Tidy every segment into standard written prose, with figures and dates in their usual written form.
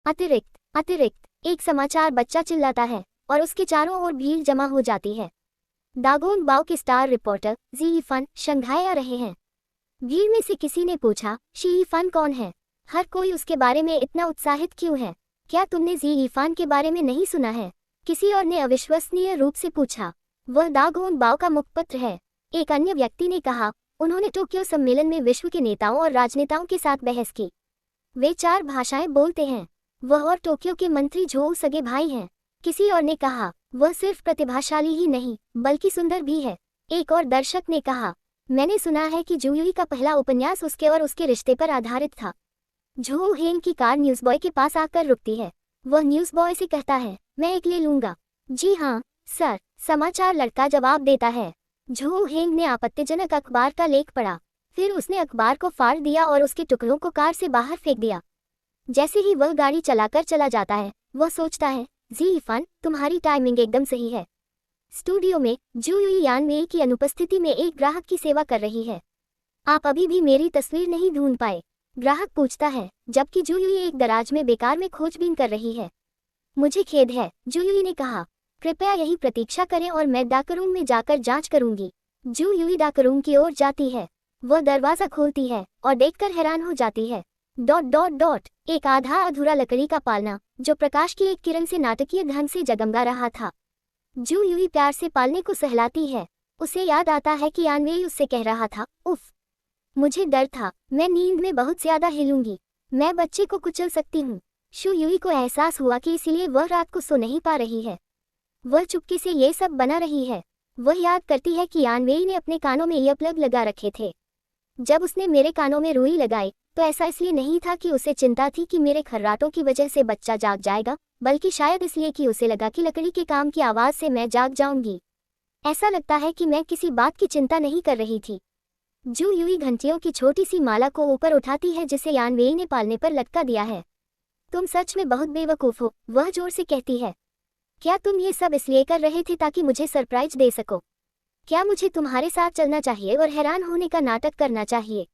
अतिरिक्त एक समाचार बच्चा चिल्लाता है और उसके चारों ओर भीड़ जमा हो जाती है। दागोन बाओ के स्टार रिपोर्टर जी यीफन शंघाई आ रहे हैं। भीड़ में से किसी ने पूछा, शी यीफन कौन है? हर कोई उसके बारे में इतना उत्साहित क्यों है? क्या तुमने जी यीफन के बारे में नहीं सुना है? किसी और ने अविश्वसनीय रूप से पूछा। वह दागोन बाओ का मुखपत्र है, एक अन्य व्यक्ति ने कहा। उन्होंने टोक्यो सम्मेलन में विश्व के नेताओं और राजनेताओं के साथ बहस की। वे 4 भाषाएं बोलते हैं। वह और टोक्यो के मंत्री झोउ सगे भाई हैं। किसी और ने कहा, वह सिर्फ प्रतिभाशाली ही नहीं बल्कि सुंदर भी है। एक और दर्शक ने कहा, मैंने सुना है कि जुयुई का पहला उपन्यास उसके और उसके रिश्ते पर आधारित था। झोउ हेंग की कार न्यूज़ बॉय के पास आकर रुकती है। वह न्यूज़ बॉय से कहता है, मैं एक ले लूंगा। जी हाँ सर, समाचार लड़का जवाब देता है। झोउ हेंग ने आपत्तिजनक अखबार का लेख पढ़ा। फिर उसने अखबार को फाड़ दिया और उसके टुकड़ों को कार से बाहर फेंक दिया। जैसे ही वह गाड़ी चलाकर चला जाता है, वह सोचता है, जी यीफन, तुम्हारी टाइमिंग एकदम सही है। स्टूडियो में जुयुई यानमेई की अनुपस्थिति में एक ग्राहक की सेवा कर रही है। आप अभी भी मेरी तस्वीर नहीं ढूंढ पाए? ग्राहक पूछता है, जबकि जुयुई एक दराज में बेकार में खोजबीन कर रही है। मुझे खेद है, जुयुई ने कहा। कृपया यही प्रतीक्षा करें और मैं डाकरूम में जाकर जांच करूंगी। जुयुई डाकरूम की ओर जाती है। वह दरवाजा खोलती है और देखकर हैरान हो जाती है। ... एक आधा अधूरा लकड़ी का पालना जो प्रकाश की एक किरण से नाटकीय ढंग से जगमगा रहा था। जुयुई प्यार से पालने को सहलाती है। उसे याद आता है कि यानमेई उससे कह रहा था, उफ, मुझे डर था, मैं नींद में बहुत ज्यादा हिलूंगी, मैं बच्चे को कुचल सकती हूँ। शुयुई को एहसास हुआ कि इसीलिए वह रात को सो नहीं पा रही है। वह चुपके से ये सब बना रही है। वह याद करती है कि यानमेई ने अपने कानों में ईयरप्लग लगा रखे थे। जब उसने मेरे कानों में रुई लगाई तो ऐसा इसलिए नहीं था कि उसे चिंता थी कि मेरे खर्राटों की वजह से बच्चा जाग जाएगा, बल्कि शायद इसलिए कि उसे लगा कि लकड़ी के काम की आवाज़ से मैं जाग जाऊंगी। ऐसा लगता है कि मैं किसी बात की चिंता नहीं कर रही थी। जुयुई घंटियों की छोटी सी माला को ऊपर उठाती है जिसे यानमेई ने पालने पर लटका दिया है। तुम सच में बहुत बेवकूफ़ हो, वह जोर से कहती है। क्या तुम ये सब इसलिए कर रहे थे ताकि मुझे सरप्राइज दे सको? क्या मुझे तुम्हारे साथ चलना चाहिए और हैरान होने का नाटक करना चाहिए?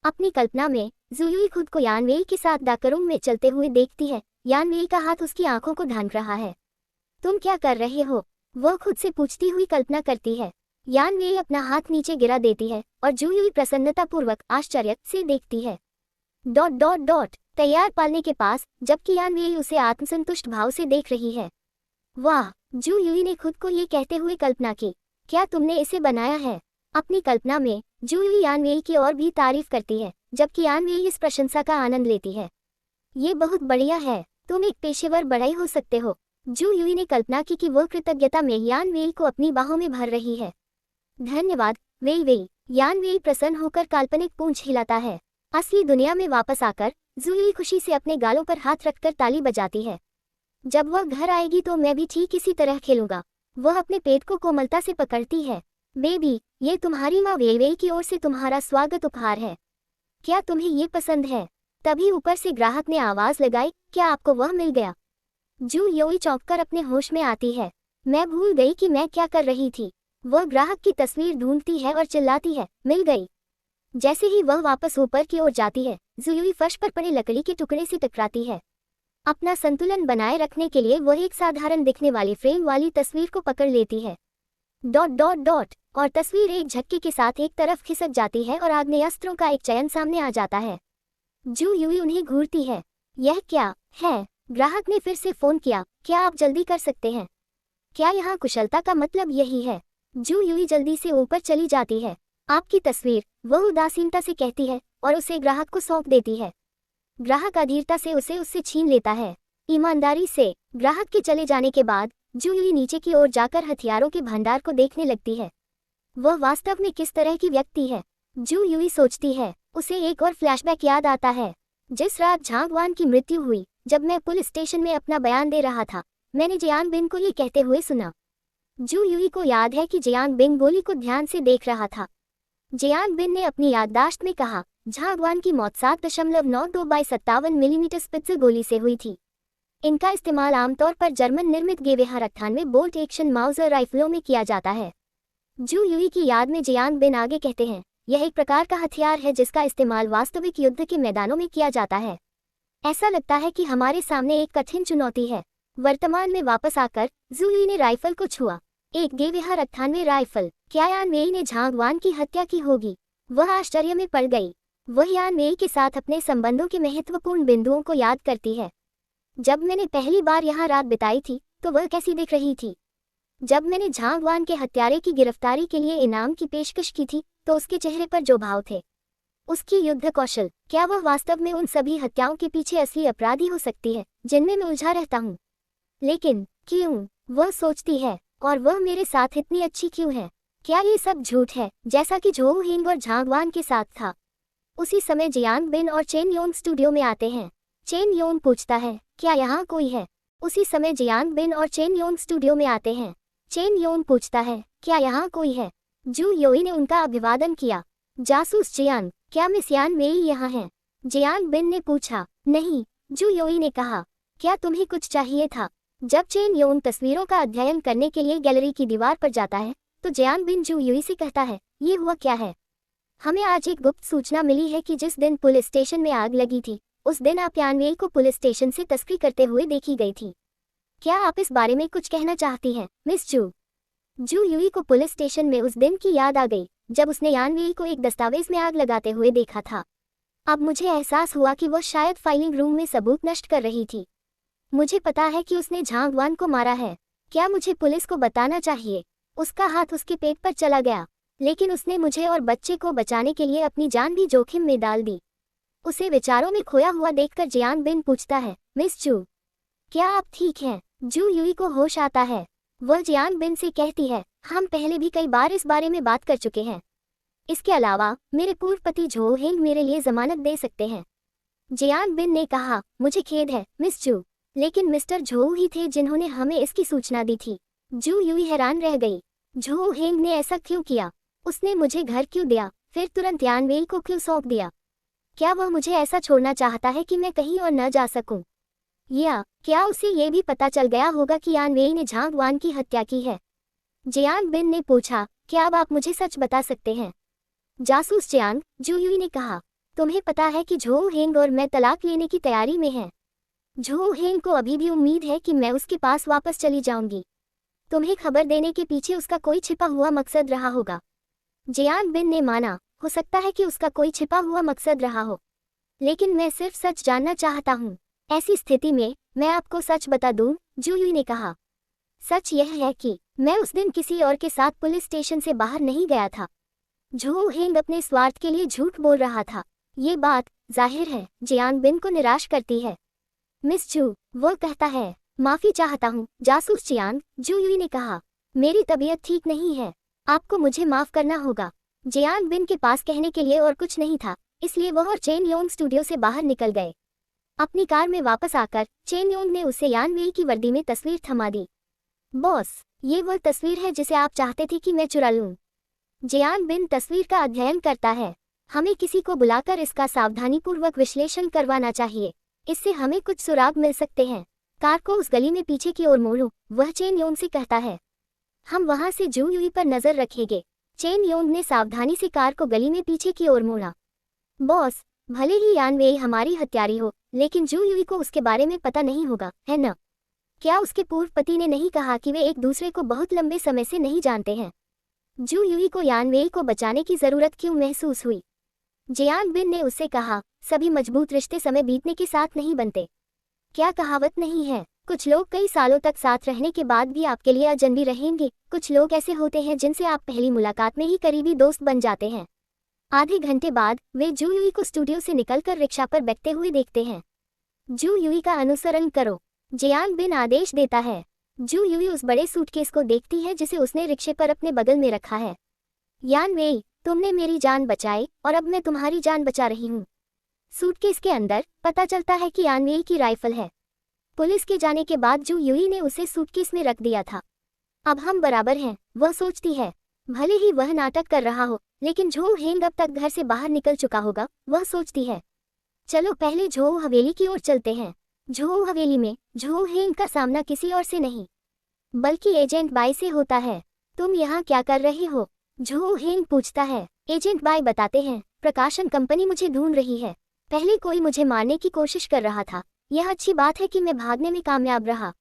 अपनी कल्पना में जुयुई खुद को यानमेई के साथ डाकरूम में चलते हुए देखती है। यानमेई का हाथ उसकी आंखों को ढांक रहा है। तुम क्या कर रहे हो? वह खुद से पूछती हुई कल्पना करती है। यानमेई अपना हाथ नीचे गिरा देती है और जुयुई प्रसन्नतापूर्वक आश्चर्य से देखती है। ... तैयार पालने के पास, जबकि यानमेई उसे आत्मसंतुष्ट भाव से देख रही है। वाह, जुयुई ने खुद को ये कहते हुए कल्पना की, क्या तुमने इसे बनाया है? अपनी कल्पना में जुयुई यानमेई की और भी तारीफ करती है, जबकि यानमेई इस प्रशंसा का आनंद लेती है। ये बहुत बढ़िया है, तुम एक पेशेवर बढ़ई हो सकते हो। जुयुई ने कल्पना की कि वह कृतज्ञता में यानमेई को अपनी बाहों में भर रही है। धन्यवाद वेई। यानमेई प्रसन्न होकर काल्पनिक पूंछ हिलाता है। असली दुनिया में वापस आकर जुयुई खुशी से अपने गालों पर हाथ रखकर ताली बजाती है। जब वह घर आएगी तो मैं भी ठीक इसी तरह खेलूंगा। वह अपने पेट को कोमलता से पकड़ती है। बेबी, ये तुम्हारी माँ वेई की ओर से तुम्हारा स्वागत उपहार है। क्या तुम्हें ये पसंद है? तभी ऊपर से ग्राहक ने आवाज लगाई, क्या आपको वह मिल गया? जुयुई चौंककर अपने होश में आती है। मैं भूल गई कि मैं क्या कर रही थी। वह ग्राहक की तस्वीर ढूंढती है और चिल्लाती है, मिल गई। जैसे ही वह वापस ऊपर की ओर जाती है, जुयुई फर्श पर पड़े लकड़ी के टुकड़े से टकराती है। अपना संतुलन बनाए रखने के लिए वह एक साधारण दिखने वाली फ्रेम वाली तस्वीर को पकड़ लेती है। ... और तस्वीर एक झटके के साथ एक तरफ खिसक जाती है और आग्नेयास्त्रों का एक चयन सामने आ जाता है। जुयुई उन्हें घूरती है। यह क्या है? ग्राहक ने फिर से फोन किया, क्या आप जल्दी कर सकते हैं? क्या यहाँ कुशलता का मतलब यही है? जुयुई जल्दी से ऊपर चली जाती है। आपकी तस्वीर, वह उदासीनता से कहती है और उसे ग्राहक को सौंप देती है। ग्राहक अधीरता से उसे उससे छीन लेता है। ईमानदारी से। ग्राहक के चले जाने के बाद जुयुई नीचे की ओर जाकर हथियारों के भंडार को देखने लगती है। वह वास्तव में किस तरह की व्यक्ति है? जुयुई सोचती है। उसे एक और फ्लैशबैक याद आता है। जिस रात झांगवान की मृत्यु हुई, जब मैं पुलिस स्टेशन में अपना बयान दे रहा था, मैंने जियांग बिन को ये कहते हुए सुना। जुयुई को याद है कि जियांग बिन गोली को ध्यान से देख रहा था। जियांग बिन ने अपनी याददाश्त में कहा, झांगवान की मौत 7.92 मिलीमीटर स्पित्ज़र गोली से हुई थी। इनका इस्तेमाल आमतौर पर जर्मन निर्मित गेवेहर 98 बोल्ट एक्शन माउजर राइफलों में किया जाता है। जुयुई की याद में जियांग बिन आगे कहते हैं, यह एक प्रकार का हथियार है जिसका इस्तेमाल वास्तविक युद्ध के मैदानों में किया जाता है। ऐसा लगता है कि हमारे सामने एक कठिन चुनौती है। वर्तमान में वापस आकर जू युई ने राइफल को छुआ। एक गेविहार 98 राइफल। क्या यान वेई ने झांग वान की हत्या की होगी? वह आश्चर्य में पड़ गई। वह यान वेई के साथ अपने संबंधों के महत्वपूर्ण बिंदुओं को याद करती है। जब मैंने पहली बार यहाँ रात बिताई थी तो वह कैसी दिख रही थी? जब मैंने झांग वान के हत्यारे की गिरफ्तारी के लिए इनाम की पेशकश की थी तो उसके चेहरे पर जो भाव थे, उसकी युद्ध कौशल, क्या वह वास्तव में उन सभी हत्याओं के पीछे असली अपराधी हो सकती है जिनमें मैं उलझा रहता हूँ? लेकिन क्यों वह सोचती है, और वह मेरे साथ इतनी अच्छी क्यों है? क्या ये सब झूठ है जैसा कि झोऊ हिंग और झांग वान के साथ था? उसी समय जियांग बिन और चेन योंग स्टूडियो में आते हैं। चेन योंग पूछता है, क्या यहाँ कोई है? उसी समय जियांग बिन और चेन योंग स्टूडियो में आते हैं। चेन योंग पूछता है, क्या यहाँ कोई है? जू योई ने उनका अभिवादन किया। जासूस जियांग, क्या मिस यान वेई यहाँ हैं? जियांग बिन ने पूछा। नहीं, जू योई ने कहा। क्या तुम्हें कुछ चाहिए था? जब चेन योंग तस्वीरों का अध्ययन करने के लिए गैलरी की दीवार पर जाता है तो जियांग बिन जू योई से कहता है, ये हुआ क्या है? हमें आज एक गुप्त सूचना मिली है कि जिस दिन पुलिस स्टेशन में आग लगी थी उस दिन आप यान वेई को पुलिस स्टेशन से तस्करी करते हुए देखी गई थी। क्या आप इस बारे में कुछ कहना चाहती हैं, मिस जू? जू युई को पुलिस स्टेशन में उस दिन की याद आ गई जब उसने यान वेई को एक दस्तावेज में आग लगाते हुए देखा था। अब मुझे एहसास हुआ कि वह शायद फाइलिंग रूम में सबूत नष्ट कर रही थी। मुझे पता है कि उसने झांग वान को मारा है। क्या मुझे पुलिस को बताना चाहिए? उसका हाथ उसके पेट पर चला गया, लेकिन उसने मुझे और बच्चे को बचाने के लिए अपनी जान भी जोखिम में डाल दी। उसे विचारों में खोया हुआ देखकर जियांग बिन पूछता है, मिस जू, क्या आप ठीक हैं? जू युई को होश आता है। वह जियांग बिन से कहती है, हम पहले भी कई बार इस बारे में बात कर चुके हैं। इसके अलावा मेरे पूर्व पति झोऊ हिंग मेरे लिए जमानत दे सकते हैं। जियांग बिन ने कहा, मुझे खेद है मिस जू, लेकिन मिस्टर झोऊ ही थे जिन्होंने हमें इसकी सूचना दी थी। जू युई हैरान रह गई। झोऊ हिंग ने ऐसा क्यों किया? उसने मुझे घर क्यों दिया, फिर तुरंत यान वेई को क्यों सौंप दिया? क्या वह मुझे ऐसा छोड़ना चाहता है कि मैं कहीं और न जा सकूं? या क्या उसे ये भी पता चल गया होगा कि यान वेई ने झांग वान की हत्या की है? जियांग बिन ने पूछा, क्या अब आप मुझे सच बता सकते हैं? जासूस जियांग, जू युई ने कहा, तुम्हें पता है कि झोऊ हिंग और मैं तलाक लेने की तैयारी में हैं। झोऊ हिंग को अभी भी उम्मीद है कि मैं उसके पास वापस चली जाऊंगी। तुम्हें खबर देने के पीछे उसका कोई छिपा हुआ मकसद रहा होगा। जियांग बिन ने माना, हो सकता है कि उसका कोई छिपा हुआ मकसद रहा हो, लेकिन मैं सिर्फ सच जानना चाहता हूँ। ऐसी स्थिति में मैं आपको सच बता दूं, जू युई ने कहा। सच यह है कि मैं उस दिन किसी और के साथ पुलिस स्टेशन से बाहर नहीं गया था। झोऊ हिंग अपने स्वार्थ के लिए झूठ बोल रहा था। ये बात जाहिर है जियांग बिन को निराश करती है। मिस जू, वो कहता है, माफी चाहता हूँ जासूस जियांग, जू युई ने कहा, मेरी तबीयत ठीक नहीं है, आपको मुझे माफ करना होगा। जियांग बिन के पास कहने के लिए और कुछ नहीं था, इसलिए वह और चेन योंग स्टूडियो से बाहर निकल गए। अपनी कार में वापस आकर चेन योंग ने उसे यान वेई की वर्दी में तस्वीर थमा दी। बॉस, ये वह तस्वीर है जिसे आप चाहते थे कि मैं चुरा लूं। जियांग बिन तस्वीर का अध्ययन करता है। हमें किसी को बुलाकर इसका सावधानीपूर्वक विश्लेषण करवाना चाहिए, इससे हमें कुछ सुराग मिल सकते हैं। कार को उस गली में पीछे की ओर मोड़ो, वह चेन योंग से कहता है। हम वहां से जू युई पर नजर रखेंगे। चेन योंग ने सावधानी से कार को गली में पीछे की ओर मोड़ा। बॉस, भले ही यान वेई हमारी हत्यारी हो, लेकिन जू युई को उसके बारे में पता नहीं होगा, है न? क्या उसके पूर्व पति ने नहीं कहा कि वे एक दूसरे को बहुत लंबे समय से नहीं जानते हैं? जू युई को यान वेई को बचाने की जरूरत क्यों महसूस हुई? जियांग बिन ने उससे कहा, सभी मजबूत रिश्ते समय बीतने के साथ नहीं बनते। क्या कहावत नहीं है, कुछ लोग कई सालों तक साथ रहने के बाद भी आपके लिए अजनबी रहेंगे। कुछ लोग ऐसे होते हैं जिनसे आप पहली मुलाकात में ही करीबी दोस्त बन जाते हैं। आधे घंटे बाद वे जू युई को स्टूडियो से निकलकर रिक्शा पर बैठते हुए देखते हैं। जू युई का अनुसरण करो, जियांग बिन आदेश देता है। जू युई उस बड़े सूटकेस को देखती है जिसे उसने रिक्शे पर अपने बगल में रखा है। यान वेई, तुमने मेरी जान बचाई और अब मैं तुम्हारी जान बचा रही हूँ। सूटकेस के अंदर पता चलता है कि यान वेई की राइफल है। पुलिस के जाने के बाद जू युई ने उसे सूटकेस में रख दिया था। अब हम बराबर हैं, वह सोचती है। भले ही वह नाटक कर रहा हो, लेकिन झोऊ हिंग अब तक घर से बाहर निकल चुका होगा, वह सोचती है। चलो पहले झोऊ हवेली की ओर चलते हैं। झोऊ हवेली में झोऊ हिंग का सामना किसी और से नहीं बल्कि एजेंट बाई से होता है। तुम यहाँ क्या कर रहे हो? झोऊ हिंग पूछता है। एजेंट बाई बताते हैं, प्रकाशन कंपनी मुझे ढूंढ रही है। पहले कोई मुझे मारने की कोशिश कर रहा था। यह अच्छी बात है कि मैं भागने में कामयाब रहा।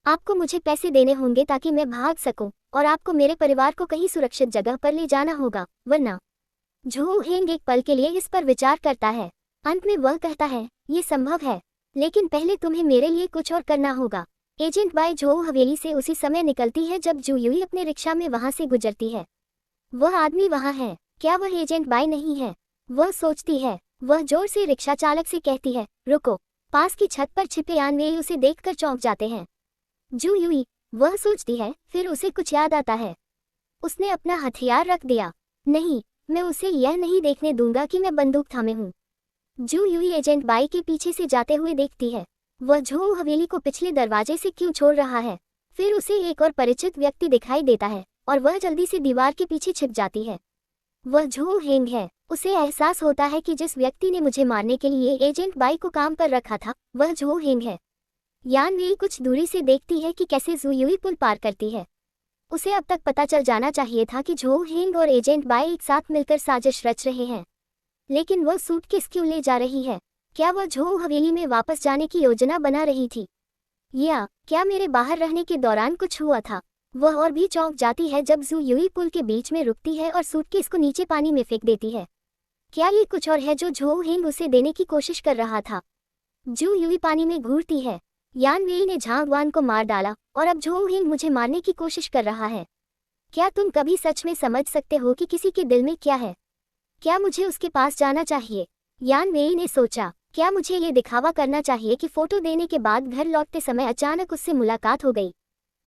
आपको मुझे पैसे देने होंगे ताकि मैं भाग सकूं, और आपको मेरे परिवार को कहीं सुरक्षित जगह पर ले जाना होगा, वरना। झू हेंग एक पल के लिए इस पर विचार करता है। अंत में वह कहता है, ये संभव है, लेकिन पहले तुम्हें मेरे लिए कुछ और करना होगा। एजेंट बाई झो हवेली से उसी समय निकलती है जब जू यूई अपने रिक्शा में वहां से गुजरती है। वह आदमी वहां है, क्या वह एजेंट बाई नहीं है? वह सोचती है। वह जोर से रिक्शा चालक से कहती है, रुको। पास की छत पर छिपे यानवेई उसे देखकर चौंक जाते हैं। जू यूई, वह सोचती है, फिर उसे कुछ याद आता है। उसने अपना हथियार रख दिया। नहीं, मैं उसे यह नहीं देखने दूंगा कि मैं बंदूक थामे हूँ। जू यूई एजेंट बाई के पीछे से जाते हुए देखती है। वह झो हवेली को पिछले दरवाजे से क्यों छोड़ रहा है? फिर उसे एक और परिचित व्यक्ति दिखाई देता है और वह जल्दी से दीवार के पीछे छिप जाती है। वह झो हेंग है। उसे एहसास होता है कि जिस व्यक्ति ने मुझे मारने के लिए एजेंट बाई को काम पर रखा था, वह झो हेंग है। यानवेई कुछ दूरी से देखती है कि कैसे जू यूई पुल पार करती है। उसे अब तक पता चल जाना चाहिए था कि झो हेंग और एजेंट बाई एक साथ मिलकर साजिश रच रहे हैं, लेकिन वह सूटकेस क्यों ले जा रही है? क्या वह झो हवेली में वापस जाने की योजना बना रही थी, या क्या मेरे बाहर रहने के दौरान कुछ हुआ था? वह और भी चौंक जाती है जब जू यूई पुल के बीच में रुकती है और सूटकेस को नीचे पानी में फेंक देती है। क्या ये कुछ और है जो झो हेंग उसे देने की कोशिश कर रहा था? जू यूई पानी में घूरती है। यानवेई ने झांगवान को मार डाला और अब झो हेंग मुझे मारने की कोशिश कर रहा है। क्या तुम कभी सच में समझ सकते हो कि किसी के दिल में क्या है? क्या मुझे उसके पास जाना चाहिए? यानवेई ने सोचा, क्या मुझे ये दिखावा करना चाहिए कि फोटो देने के बाद घर लौटते समय अचानक उससे मुलाकात हो गई?